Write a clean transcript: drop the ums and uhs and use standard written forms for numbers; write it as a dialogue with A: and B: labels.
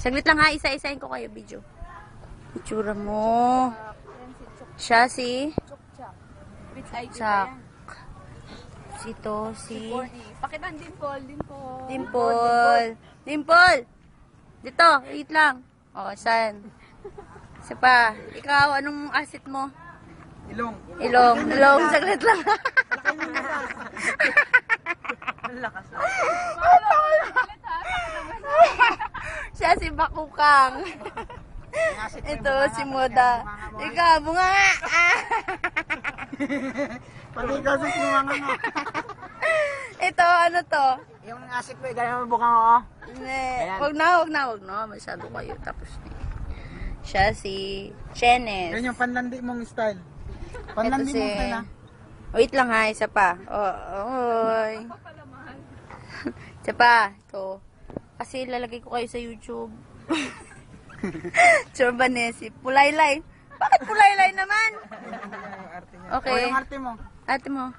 A: Saglit lang ha, isa-isahin ko kayo video. Itsura mo. Siya si Chak. Sito si
B: Pakita ang dimple.
A: Dimple. Dito, wait lang. O, saan? Isa pa. Ikaw, anong asset mo? Ilong. Saglit lang. Siya si Bakukang. Ito si Moda. Ikaw, bunga nga.
C: Pati kasi kumanga nga.
A: Ito, ano to?
C: Yung asik ko, gaya mo bukang ako.
A: Wag na. Masyado kayo. Tapos, siya si Chenes.
C: Yan yung panlandi mong style.
A: Ito
C: Panlandi
A: si...
C: mong style ha.
A: Wait lang ha, isa pa. Oy. Isa pa. Ito. Kasi lalagay ko kayo sa YouTube. Chorbanesi. Pulaylay. Bakit pulaylay naman?
C: O
A: Okay.
C: yung arte mo.
A: Ate mo.